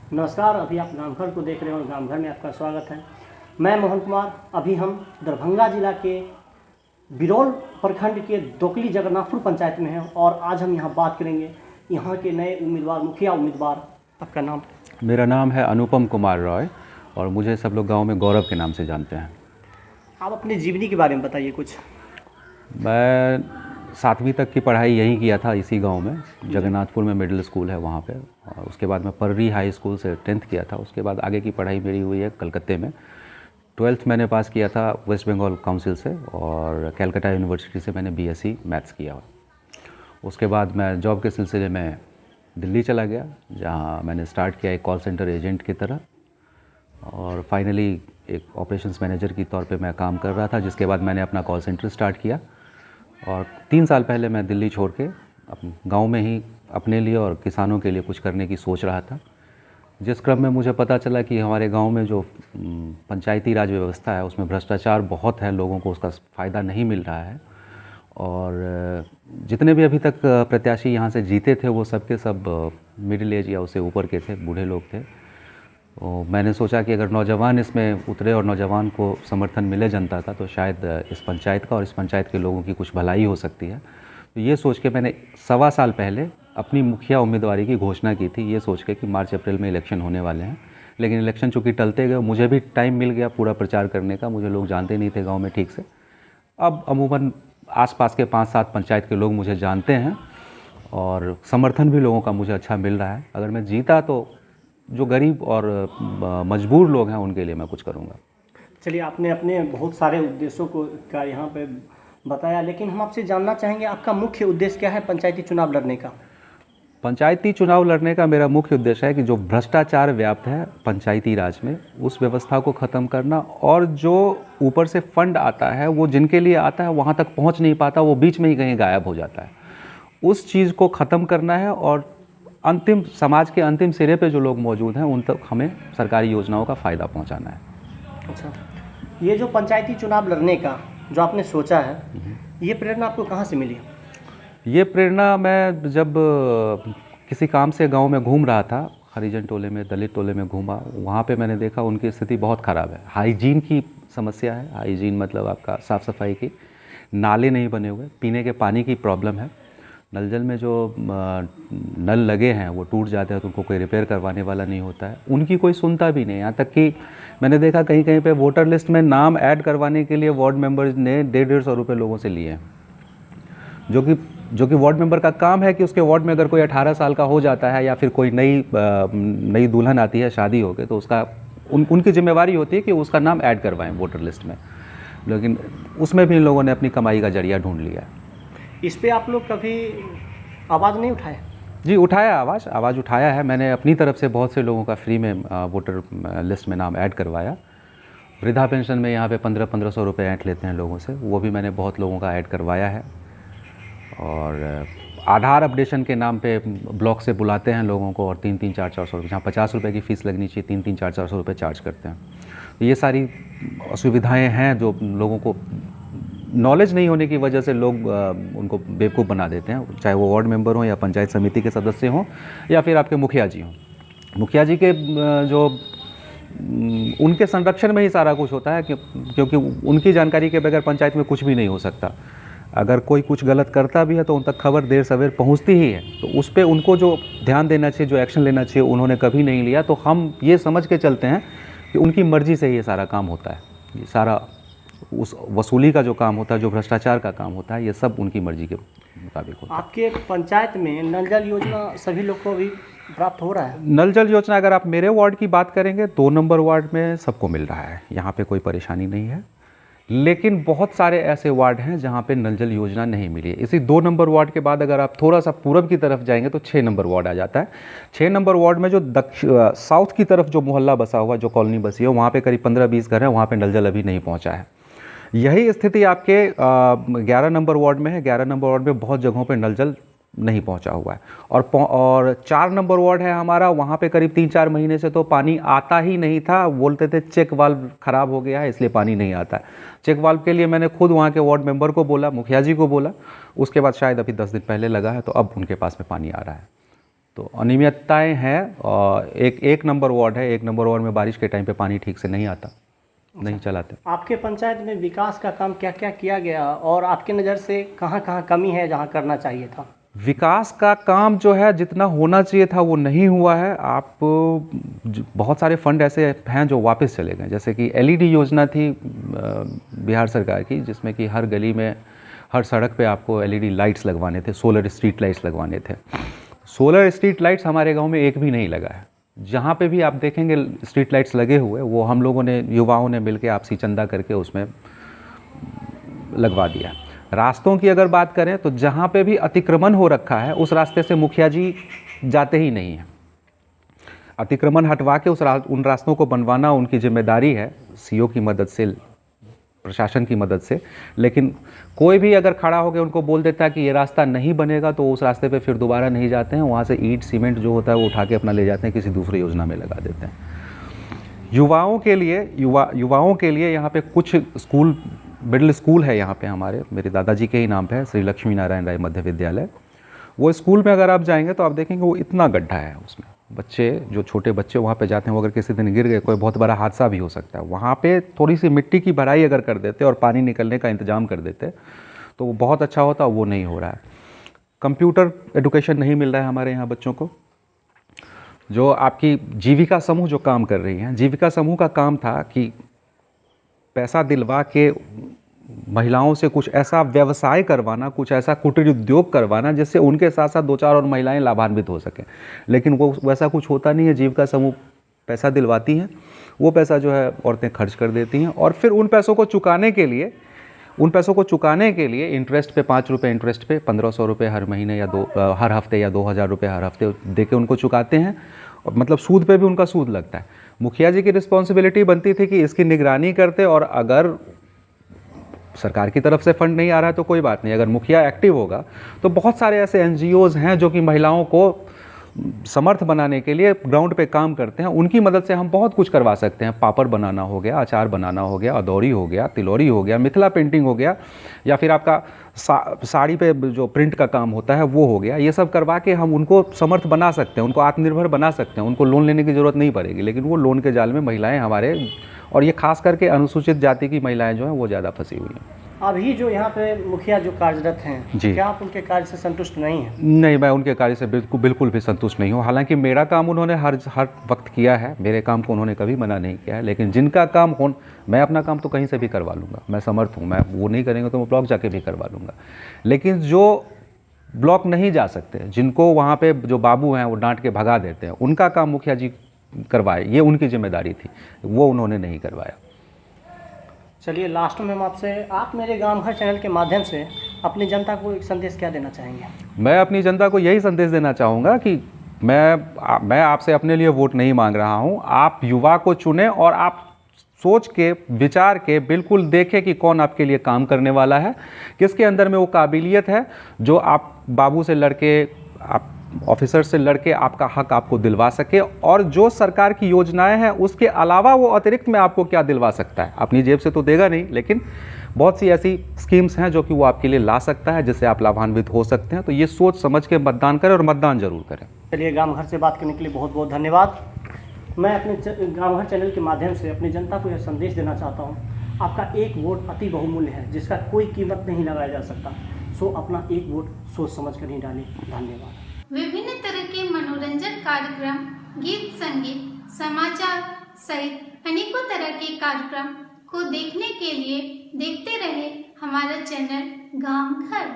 नमस्कार। अभी आप गांव-घर को देख रहे हो और गांव-घर में आपका स्वागत है। मैं मोहन कुमार। अभी हम दरभंगा जिला के बिरौल प्रखंड के दोकली जगन्नाथपुर पंचायत में हैं और आज हम यहाँ बात करेंगे यहाँ के नए उम्मीदवार, मुखिया उम्मीदवार। आपका नाम? मेरा नाम है अनुपम कुमार रॉय और मुझे सब लोग गांव में गौरव के नाम से जानते हैं। आप अपनी जीवनी के बारे में बताइए कुछ। मैं 7वीं तक की पढ़ाई यहीं किया था, इसी गांव में। जगन्नाथपुर में मिडिल स्कूल है वहाँ पे, और उसके बाद मैं पर्री हाई स्कूल से 10th किया था। उसके बाद आगे की पढ़ाई मेरी हुई है कलकत्ते में। 12th मैंने पास किया था वेस्ट बंगाल काउंसिल से, और कलकत्ता यूनिवर्सिटी से मैंने BSc मैथ्स किया। उसके बाद मैं जॉब के सिलसिले में दिल्ली चला गया, जहाँ मैंने स्टार्ट किया एक कॉल सेंटर एजेंट की तरह, और फाइनली एक ऑपरेशंस मैनेजर की तौर पे मैं काम कर रहा था। जिसके बाद मैंने अपना कॉल सेंटर स्टार्ट किया, और 3 साल पहले मैं दिल्ली छोड़ के अपने गाँव में ही अपने लिए और किसानों के लिए कुछ करने की सोच रहा था। जिस क्रम में मुझे पता चला कि हमारे गांव में जो पंचायती राज व्यवस्था है उसमें भ्रष्टाचार बहुत है, लोगों को उसका फ़ायदा नहीं मिल रहा है, और जितने भी अभी तक प्रत्याशी यहाँ से जीते थे वो सब के सब मिडिल एज या उससे ऊपर के थे, बूढ़े लोग थे। तो मैंने सोचा कि अगर नौजवान इसमें उतरे और नौजवान को समर्थन मिले जनता का, तो शायद इस पंचायत का और इस पंचायत के लोगों की कुछ भलाई हो सकती है। तो ये सोच के मैंने 1.25 साल पहले अपनी मुखिया उम्मीदवारी की घोषणा की थी, ये सोच के कि मार्च अप्रैल में इलेक्शन होने वाले हैं। लेकिन इलेक्शन चूँकि टलते गए, मुझे भी टाइम मिल गया पूरा प्रचार करने का, मुझे लोग जानते नहीं थे गाँव में ठीक से। अब अमूमन आसपास के 5-7 पंचायत के लोग मुझे जानते हैं, और समर्थन भी लोगों का मुझे अच्छा मिल रहा है। अगर मैं जीता तो जो गरीब और मजबूर लोग हैं उनके लिए मैं कुछ करूँगा। चलिए, आपने अपने बहुत सारे उद्देश्यों को का यहाँ पे बताया, लेकिन हम आपसे जानना चाहेंगे आपका मुख्य उद्देश्य क्या है पंचायती चुनाव लड़ने का? पंचायती चुनाव लड़ने का मेरा मुख्य उद्देश्य है कि जो भ्रष्टाचार व्याप्त है पंचायती राज में, उस व्यवस्था को ख़त्म करना, और जो ऊपर से फंड आता है वो जिनके लिए आता है वहाँ तक पहुँच नहीं पाता, वो बीच में ही कहीं गायब हो जाता है। उस चीज़ को ख़त्म करना है, और अंतिम समाज के अंतिम सिरे पे जो लोग मौजूद हैं उन तक हमें सरकारी योजनाओं का फ़ायदा पहुंचाना है। अच्छा, ये जो पंचायती चुनाव लड़ने का जो आपने सोचा है, ये प्रेरणा आपको कहाँ से मिली? ये प्रेरणा मैं जब किसी काम से गांव में घूम रहा था, हरिजन टोले में, दलित टोले में घूमा, वहाँ पे मैंने देखा उनकी स्थिति बहुत ख़राब है। हाइजीन की समस्या है। हाइजीन मतलब आपका साफ़ सफाई की, नाले नहीं बने हुए, पीने के पानी की प्रॉब्लम है। नल जल में जो नल लगे हैं वो टूट जाते हैं तो उनको कोई रिपेयर करवाने वाला नहीं होता है। उनकी कोई सुनता भी नहीं। यहाँ तक कि मैंने देखा कहीं कहीं पे वोटर लिस्ट में नाम ऐड करवाने के लिए वार्ड मेंबर्स ने 150-150 रुपये लोगों से लिए हैं, जो कि वार्ड मेंबर का काम है कि उसके वार्ड में अगर कोई 18 साल का हो जाता है या फिर कोई नई दुल्हन आती है शादी हो के, तो उसका उनकी जिम्मेवारी होती है कि उसका नाम ऐड करवाएं वोटर लिस्ट में। लेकिन उसमें भी इन लोगों ने अपनी कमाई का जरिया ढूंढ लिया है। इस पे आप लोग कभी आवाज़ नहीं उठाए? जी, उठाया, आवाज़ उठाया है। मैंने अपनी तरफ से बहुत से लोगों का फ्री में वोटर लिस्ट में नाम ऐड करवाया। वृद्धा पेंशन में यहाँ पे 1500-1500 रुपये ऐंठ लेते हैं लोगों से, वो भी मैंने बहुत लोगों का ऐड करवाया है। और आधार अपडेशन के नाम पे ब्लॉक से बुलाते हैं लोगों को, और 300-400 रुपये, जहाँ 50 रुपये की फ़ीस लगनी चाहिए 300-400 रुपये चार्ज करते हैं। तो ये सारी असुविधाएँ हैं जो लोगों को नॉलेज नहीं होने की वजह से लोग उनको बेवकूफ़ बना देते हैं, चाहे वो वार्ड मेंबर हों या पंचायत समिति के सदस्य हों या फिर आपके मुखिया जी हों। मुखिया जी के जो उनके संरक्षण में ही सारा कुछ होता है, क्योंकि उनकी जानकारी के बगैर पंचायत में कुछ भी नहीं हो सकता। अगर कोई कुछ गलत करता भी है तो उन तक खबर देर सवेर पहुंचती ही है, तो उस पर उनको जो ध्यान देना चाहिए, जो एक्शन लेना चाहिए, उन्होंने कभी नहीं लिया। तो हम ये समझ के चलते हैं कि उनकी मर्ज़ी से ये सारा काम होता है। ये सारा उस वसूली का जो काम होता है, जो भ्रष्टाचार का काम होता है, ये सब उनकी मर्जी के मुताबिक होता है। आपके पंचायत में नल जल योजना सभी लोग को भी प्राप्त हो रहा है? नल जल योजना अगर आप मेरे वार्ड की बात करेंगे, 2 नंबर वार्ड में सबको मिल रहा है, यहाँ पे कोई परेशानी नहीं है। लेकिन बहुत सारे ऐसे वार्ड हैं जहाँ पे नल जल योजना नहीं मिली है। इसी 2 नंबर वार्ड के बाद अगर आप थोड़ा सा पूरब की तरफ जाएंगे तो 6 नंबर वार्ड आ जाता है। 6 नंबर वार्ड में जो साउथ की तरफ जो मोहल्ला बसा हुआ, जो कॉलोनी बसी है, वहाँ पे करीब 15-20 घर हैं, वहाँ पे नल जल अभी नहीं पहुँचा है। यही स्थिति आपके 11 नंबर वार्ड में है। 11 नंबर वार्ड में बहुत जगहों पे नल जल नहीं पहुंचा हुआ है, और 4 नंबर वार्ड है हमारा, वहाँ पे करीब 3-4 महीने से तो पानी आता ही नहीं था। बोलते थे चेक वाल्व ख़राब हो गया है इसलिए पानी नहीं आता है। चेक वाल्व के लिए मैंने खुद वहाँ के वार्ड मेंबर को बोला, मुखिया जी को बोला, उसके बाद शायद अभी 10 दिन पहले लगा है, तो अब उनके पास में पानी आ रहा है। तो अनियमितताएँ हैं और एक नंबर वार्ड है, 1 नंबर वार्ड में बारिश के टाइम पे पानी ठीक से नहीं आता, नहीं चलाते। आपके पंचायत में विकास का काम क्या क्या किया गया और आपके नज़र से कहाँ कहाँ कमी है जहाँ करना चाहिए था? विकास का काम जो है जितना होना चाहिए था वो नहीं हुआ है। आप बहुत सारे फंड ऐसे हैं जो वापस चले गए, जैसे कि एलईडी योजना थी बिहार सरकार की, जिसमें कि हर गली में, हर सड़क पे आपको एलईडी लाइट्स लगवाने थे, सोलर स्ट्रीट लाइट्स लगवाने थे। सोलर स्ट्रीट लाइट्स हमारे गांव में एक भी नहीं लगा है। जहाँ पे भी आप देखेंगे स्ट्रीट लाइट्स लगे हुए, वो हम लोगों ने, युवाओं ने मिलकर आपसी चंदा करके उसमें लगवा दिया। रास्तों की अगर बात करें तो जहाँ पे भी अतिक्रमण हो रखा है उस रास्ते से मुखिया जी जाते ही नहीं हैं। अतिक्रमण हटवा के उन रास्तों को बनवाना उनकी जिम्मेदारी है, सीओ की मदद से, प्रशासन की मदद से। लेकिन कोई भी अगर खड़ा होकर उनको बोल देता है कि ये रास्ता नहीं बनेगा तो उस रास्ते पे फिर दोबारा नहीं जाते हैं। वहाँ से ईंट सीमेंट जो होता है वो उठा के अपना ले जाते हैं, किसी दूसरी योजना में लगा देते हैं। युवाओं के लिए यहाँ पे कुछ स्कूल, मिडिल स्कूल है यहाँ पे हमारे, मेरे दादाजी के ही नाम पे है, श्री लक्ष्मी नारायण राय मध्य विद्यालय। वो स्कूल में अगर आप जाएंगे तो आप देखेंगे वो इतना गड्ढा है उसमें, बच्चे, जो छोटे बच्चे वहाँ पे जाते हैं वो अगर किसी दिन गिर गए, कोई बहुत बड़ा हादसा भी हो सकता है। वहाँ पे थोड़ी सी मिट्टी की भराई अगर कर देते और पानी निकलने का इंतजाम कर देते तो वो बहुत अच्छा होता, वो नहीं हो रहा है। कंप्यूटर एजुकेशन नहीं मिल रहा है हमारे यहाँ बच्चों को। जो आपकी जीविका समूह जो काम कर रही हैं, जीविका समूह का काम था कि पैसा दिलवा के महिलाओं से कुछ ऐसा व्यवसाय करवाना, कुछ ऐसा कुटीर उद्योग करवाना जिससे उनके साथ साथ 2-4 और महिलाएं लाभान्वित हो सकें। लेकिन वो वैसा कुछ होता नहीं है। जीविका समूह पैसा दिलवाती हैं, वो पैसा जो है औरतें खर्च कर देती हैं और फिर उन पैसों को चुकाने के लिए इंटरेस्ट पे 5 रुपये इंटरेस्ट पे 1500 रुपये हर महीने या हर हफ्ते या 2000 रुपये हर हफ्ते दे के उनको चुकाते हैं। और मतलब सूद पे भी उनका सूद लगता है। मुखिया जी की रिस्पॉन्सिबिलिटी बनती थी कि इसकी निगरानी करते, और अगर सरकार की तरफ से फंड नहीं आ रहा है तो कोई बात नहीं, अगर मुखिया एक्टिव होगा तो बहुत सारे ऐसे एनजीओज़ हैं जो कि महिलाओं को समर्थ बनाने के लिए ग्राउंड पे काम करते हैं। उनकी मदद से हम बहुत कुछ करवा सकते हैं। पापड़ बनाना हो गया, अचार बनाना हो गया, अदौरी हो गया, तिलौरी हो गया, मिथिला पेंटिंग हो गया, या फिर आपका साड़ी पे जो प्रिंट का काम होता है वो हो गया। ये सब करवा के हम उनको समर्थ बना सकते हैं, उनको आत्मनिर्भर बना सकते हैं। उनको लोन लेने की ज़रूरत नहीं पड़ेगी। लेकिन वो लोन के जाल में महिलाएँ हमारे, और ये खास करके अनुसूचित जाति की महिलाएँ जो हैं वो ज़्यादा फंसी हुई हैं। अभी जो यहाँ पे मुखिया जो कार्यरत हैं, क्या आप उनके कार्य से संतुष्ट नहीं हैं? नहीं, मैं उनके कार्य से बिल्कुल भी संतुष्ट नहीं हूँ। हालांकि मेरा काम उन्होंने हर वक्त किया है, मेरे काम को उन्होंने कभी मना नहीं किया है। लेकिन जिनका काम मैं अपना काम तो कहीं से भी करवा लूँगा, मैं समर्थ हूँ। मैं वो नहीं करेंगे तो मैं ब्लॉक जाके भी करवा लूँगा। लेकिन जो ब्लॉक नहीं जा सकते, जिनको वहाँ पे जो बाबू हैं वो डांट के भगा देते हैं, उनका काम मुखिया जी करवाए, ये उनकी जिम्मेदारी थी, वो उन्होंने नहीं करवाया। चलिए, लास्ट में हम आपसे, आप मेरे गांव घर चैनल के माध्यम से अपनी जनता को एक संदेश क्या देना चाहेंगे? मैं अपनी जनता को यही संदेश देना चाहूँगा कि मैं आपसे अपने लिए वोट नहीं मांग रहा हूँ। आप युवा को चुनें और आप सोच के, विचार के बिल्कुल देखें कि कौन आपके लिए काम करने वाला है, किसके अंदर में वो काबिलियत है जो आप बाबू से लड़के, आप ऑफिसर से लड़के आपका हक आपको दिलवा सके, और जो सरकार की योजनाएं हैं उसके अलावा वो अतिरिक्त में आपको क्या दिलवा सकता है। अपनी जेब से तो देगा नहीं, लेकिन बहुत सी ऐसी स्कीम्स हैं जो कि वो आपके लिए ला सकता है, जिससे आप लाभान्वित हो सकते हैं। तो ये सोच समझ के मतदान करें और मतदान जरूर करें। चलिए, गांव घर से बात करने के लिए बहुत बहुत धन्यवाद। मैं अपने गांव घर चैनल के माध्यम से अपनी जनता को यह संदेश देना चाहता हूँ, आपका एक वोट अति बहुमूल्य है, जिसका कोई कीमत नहीं लगाया जा सकता। सो अपना एक वोट सोच समझ कर ही डालें। धन्यवाद। विभिन्न तरह के मनोरंजन कार्यक्रम, गीत संगीत, समाचार सहित अनेकों तरह के कार्यक्रम को देखने के लिए देखते रहे हमारा चैनल गांव घर।